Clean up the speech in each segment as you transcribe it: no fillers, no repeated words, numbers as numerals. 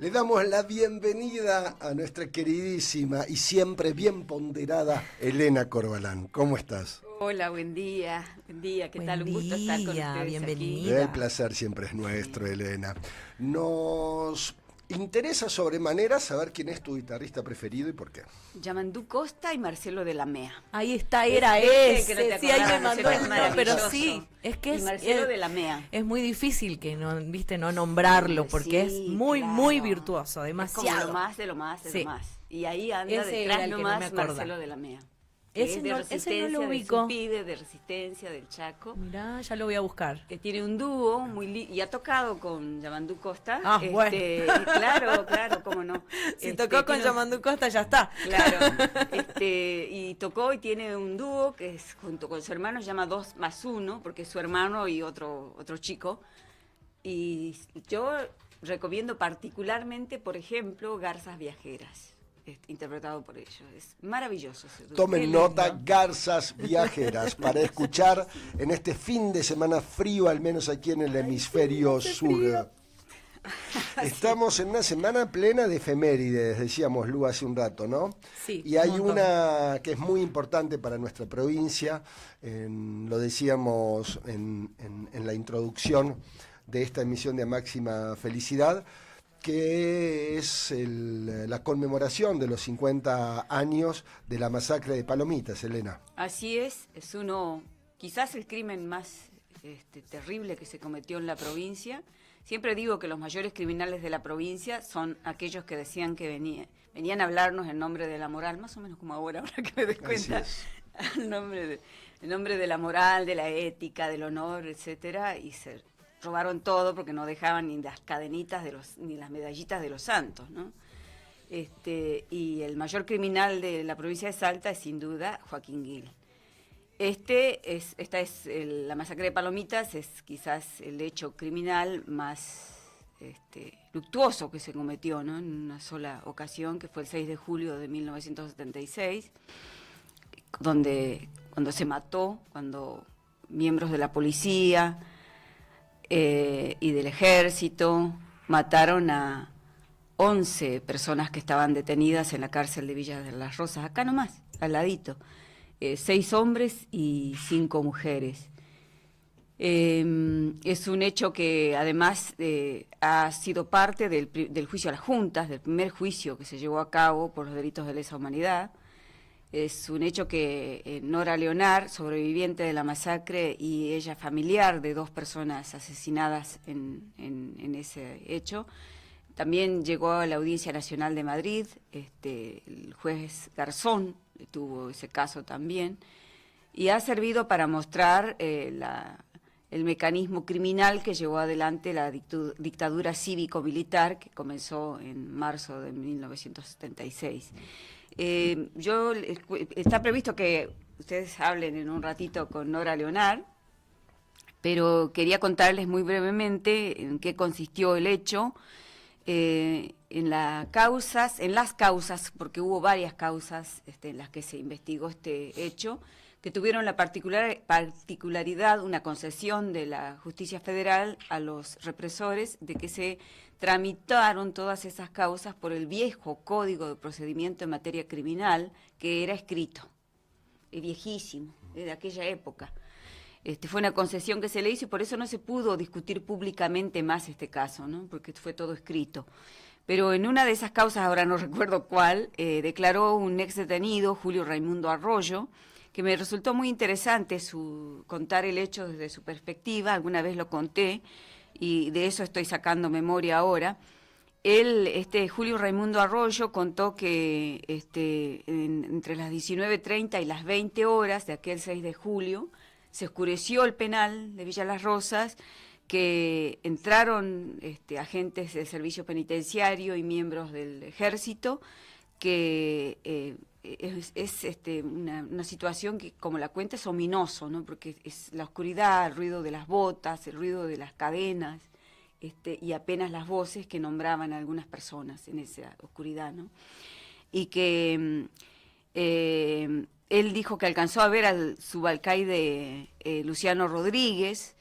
Le damos la bienvenida a nuestra queridísima y siempre bien ponderada Elena Corbalán. ¿Cómo estás? Hola, buen día, ¿qué tal? Un gusto estar con ustedes bienvenida. aquí. El placer siempre es nuestro, Elena. Nos interesa sobremanera saber quién es tu guitarrista preferido y por qué. Yamandú Costa y Marcelo de la Mea. Ahí está, era Que no te ese. Sí, ahí me acordabas, mandó Marcelo, el es no, pero maravilloso. sí, es que Y Marcelo de la Mea. es muy difícil que no, viste, no nombrarlo, porque Sí, es muy, claro. muy virtuoso, Es como demasiado. lo más de lo más de Sí. lo más. Y ahí anda Ese era detrás el que no nomás me acordaba. Marcelo de la Mea. Que Ese es de no lo Resistencia, de ubico. su pibe, de Resistencia, del Chaco. Mirá, ya lo voy a buscar. Que tiene un dúo y ha tocado con Yamandú Costa. Ah, bueno. Claro, cómo no. Si tocó con tiene un- Yamandú Costa, ya está. Claro, y tocó y tiene un dúo que es junto con su hermano, se llama 2 más 1, porque es su hermano y otro chico. Y yo recomiendo particularmente, por ejemplo, Garzas Viajeras, interpretado por ellos. Es maravilloso ese dúo. Tomen Qué lindo. nota, Garzas Viajeras, para escuchar en este fin de semana frío, al menos aquí en el hemisferio sur. Estamos en una semana plena de efemérides, decíamos Lu hace un rato, ¿no? Sí, Y hay un montón. una que es muy importante para nuestra provincia, lo decíamos en la introducción de esta emisión de Máxima Felicidad, que es la conmemoración de los 50 años de la masacre de Palomitas, Elena. Así es quizás el crimen más terrible que se cometió en la provincia. Siempre digo que los mayores criminales de la provincia son aquellos que decían que venían a hablarnos en nombre de la moral, más o menos como ahora que me doy cuenta, es. en nombre de la moral, de la ética, del honor, etcétera, y se robaron todo porque no dejaban ni las cadenitas ni las medallitas de los santos, ¿no? Y el mayor criminal de la provincia de Salta es sin duda Joaquín Gil. La masacre de Palomitas es quizás el hecho criminal más luctuoso que se cometió, ¿no? En una sola ocasión, que fue el 6 de julio de 1976, cuando se mató, cuando miembros de la policía y del ejército mataron a 11 personas que estaban detenidas en la cárcel de Villa de las Rosas, acá nomás, al ladito. 6 hombres y 5 mujeres. Es un hecho que además ha sido parte del juicio a las juntas, del primer juicio que se llevó a cabo por los delitos de lesa humanidad. Es un hecho que Nora Leonar, sobreviviente de la masacre y ella familiar de 2 personas asesinadas en ese hecho, también llegó a la Audiencia Nacional de Madrid. El juez Garzón tuvo ese caso también, y ha servido para mostrar el mecanismo criminal que llevó adelante la dictadura cívico-militar que comenzó en marzo de 1976. Está previsto que ustedes hablen en un ratito con Nora Leonar, pero quería contarles muy brevemente en qué consistió el hecho. En las causas, porque hubo varias causas en las que se investigó este hecho, que tuvieron la particularidad, una concesión de la justicia federal a los represores, de que se tramitaron todas esas causas por el viejo Código de Procedimiento en Materia Criminal, que era escrito, viejísimo, de aquella época. Fue una concesión que se le hizo y por eso no se pudo discutir públicamente más este caso, ¿no? Porque fue todo escrito. Pero en una de esas causas, ahora no recuerdo cuál, declaró un ex detenido, Julio Raimundo Arroyo, que me resultó muy interesante contar el hecho desde su perspectiva. Alguna vez lo conté y de eso estoy sacando memoria ahora. Julio Raimundo Arroyo contó que entre las 19:30 y las 20 horas de aquel 6 de julio, se oscureció el penal de Villa Las Rosas, que entraron agentes del servicio penitenciario y miembros del ejército, que es una situación que, como la cuenta, es ominoso, ¿no? Porque es la oscuridad, el ruido de las botas, el ruido de las cadenas, y apenas las voces que nombraban a algunas personas en esa oscuridad, ¿no? Y que él dijo que alcanzó a ver al subalcaide Luciano Rodríguez,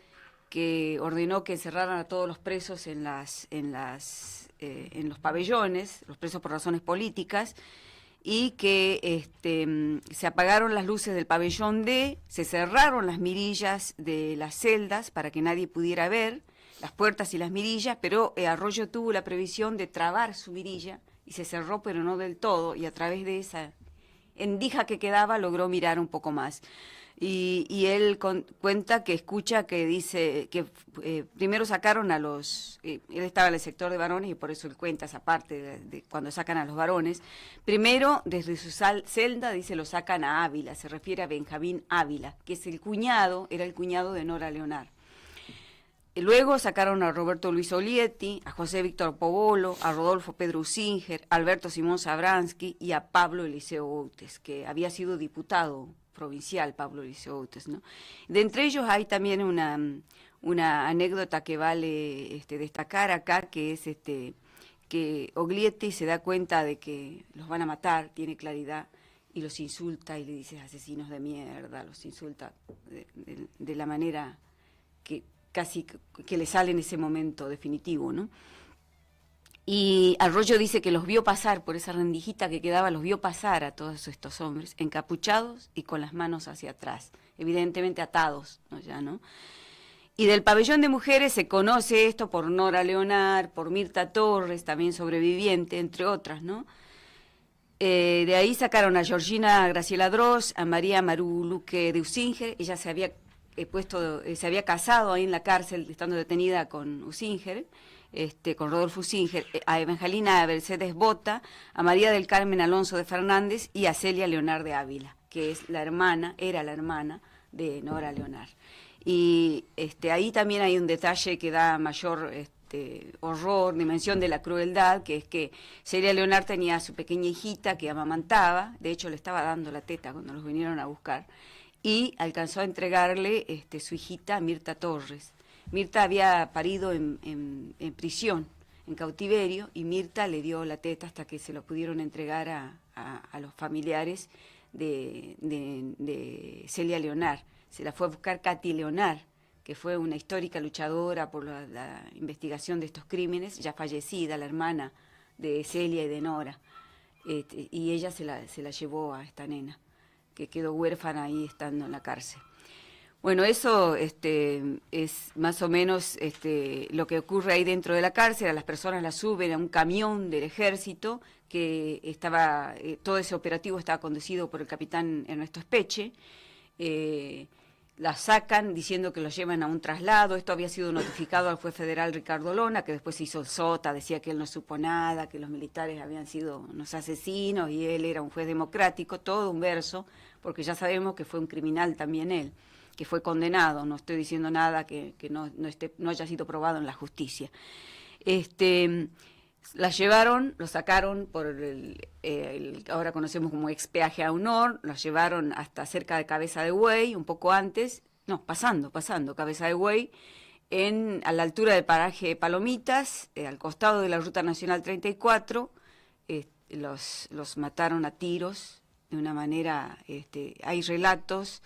que ordenó que encerraran a todos los presos en los pabellones, los presos por razones políticas, y que se apagaron las luces del pabellón D, se cerraron las mirillas de las celdas para que nadie pudiera ver las puertas y las mirillas, pero Arroyo tuvo la previsión de trabar su mirilla y se cerró, pero no del todo, y a través de esa endija que quedaba logró mirar un poco más. Y él cuenta que escucha que dice que primero sacaron a los, él estaba en el sector de varones y por eso él cuenta esa parte de cuando sacan a los varones. Primero, desde su celda, dice, lo sacan a Ávila, se refiere a Benjamín Ávila, que es era el cuñado de Nora Leonard. Luego sacaron a Roberto Luis Olietti, a José Víctor Povolo, a Rodolfo Pedro Usinger, a Alberto Simón Sabransky y a Pablo Eliseo Outes, que había sido diputado provincial, Pablo Eliseo Outes, ¿no? De entre ellos hay también una anécdota que vale destacar acá, que es que Oglietti se da cuenta de que los van a matar, tiene claridad, y los insulta y le dice asesinos de mierda, los insulta de la manera que casi que le sale en ese momento definitivo, ¿no? Y Arroyo dice que los vio pasar por esa rendijita que quedaba, los vio pasar a todos estos hombres, encapuchados y con las manos hacia atrás, evidentemente atados, ¿no? Ya, ¿no? Y del pabellón de mujeres se conoce esto por Nora Leonard, por Mirta Torres, también sobreviviente, entre otras, ¿no? De ahí sacaron a Georgina Graciela Droz, a María Maru Luque de Usinger, ella se había casado ahí en la cárcel, estando detenida con Usinger, con Rodolfo Usinger, a Evangelina Mercedes Bota, a María del Carmen Alonso de Fernández y a Celia Leonard de Ávila, que era la hermana de Nora Leonard. Y ahí también hay un detalle que da mayor horror, dimensión de la crueldad, que es que Celia Leonard tenía a su pequeña hijita que amamantaba, de hecho le estaba dando la teta cuando los vinieron a buscar, y alcanzó a entregarle su hijita a Mirta Torres. Mirta había parido en prisión, en cautiverio, y Mirta le dio la teta hasta que se lo pudieron entregar a los familiares de Celia Leonard. Se la fue a buscar Katy Leonard, que fue una histórica luchadora por la investigación de estos crímenes, ya fallecida, la hermana de Celia y de Nora, y ella se la llevó a esta nena, que quedó huérfana ahí estando en la cárcel. Bueno, eso es más o menos lo que ocurre ahí dentro de la cárcel. A las personas las suben a un camión del ejército que estaba, todo ese operativo estaba conducido por el capitán Ernesto Espeche. Las sacan diciendo que los llevan a un traslado. Esto había sido notificado al juez federal Ricardo Lona, que después se hizo el sota, decía que él no supo nada, que los militares habían sido unos asesinos y él era un juez democrático, todo un verso, porque ya sabemos que fue un criminal también él, que fue condenado. No estoy diciendo nada que no haya sido probado en la justicia. Las llevaron, lo sacaron por el ahora conocemos como ex peaje a Honor, las llevaron hasta cerca de Cabeza de Buey, un poco antes, no, pasando Cabeza de Buey, a la altura del paraje Palomitas, al costado de la Ruta Nacional 34, los mataron a tiros de una manera, hay relatos,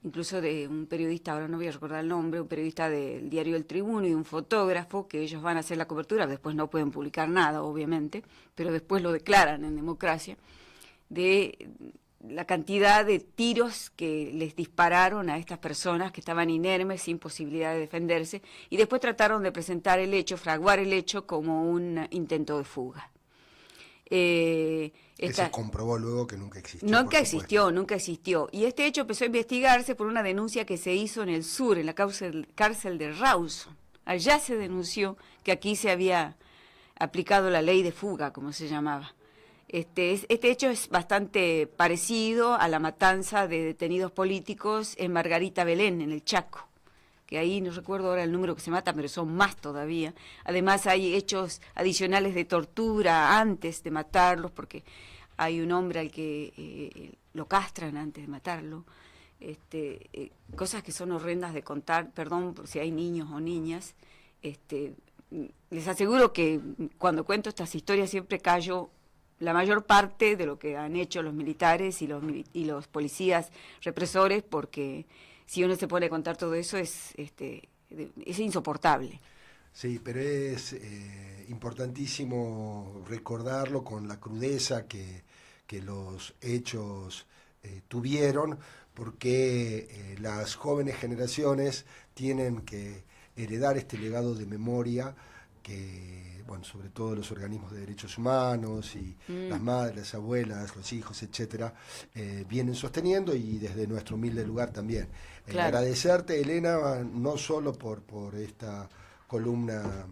incluso de un periodista, ahora no voy a recordar el nombre, un periodista del diario El Tribuno y un fotógrafo, que ellos van a hacer la cobertura, después no pueden publicar nada, obviamente, pero después lo declaran en Democracia, de la cantidad de tiros que les dispararon a estas personas que estaban inermes, sin posibilidad de defenderse, y después trataron de presentar el hecho, fraguar el hecho como un intento de fuga. Se comprobó luego que nunca existió. Nunca existió. Y este hecho empezó a investigarse por una denuncia que se hizo en el sur, en la cárcel de Rawson. Allá se denunció que aquí se había aplicado la ley de fuga, como se llamaba. Este hecho es bastante parecido a la matanza de detenidos políticos en Margarita Belén, en el Chaco, que ahí no recuerdo ahora el número que se mata, pero son más todavía. Además hay hechos adicionales de tortura antes de matarlos, porque hay un hombre al que lo castran antes de matarlo. Cosas que son horrendas de contar, perdón por si hay niños o niñas. Les aseguro que cuando cuento estas historias siempre callo la mayor parte de lo que han hecho los militares y los policías represores, porque si uno se pone a contar todo eso es es insoportable. Sí, pero es importantísimo recordarlo con la crudeza que los hechos tuvieron, porque las jóvenes generaciones tienen que heredar este legado de memoria que, bueno, sobre todo los organismos de derechos humanos y las madres, las abuelas, los hijos, etcétera, vienen sosteniendo, y desde nuestro humilde lugar también. Claro. Agradecerte, Elena, no solo por esta columna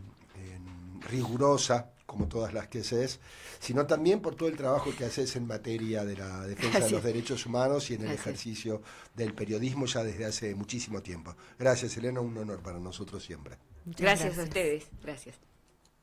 rigurosa, como todas las que haces, sino también por todo el trabajo que haces en materia de la defensa de los derechos humanos y en el ejercicio del periodismo ya desde hace muchísimo tiempo. Gracias, Elena, un honor para nosotros siempre. Muchas Gracias a ustedes. Gracias.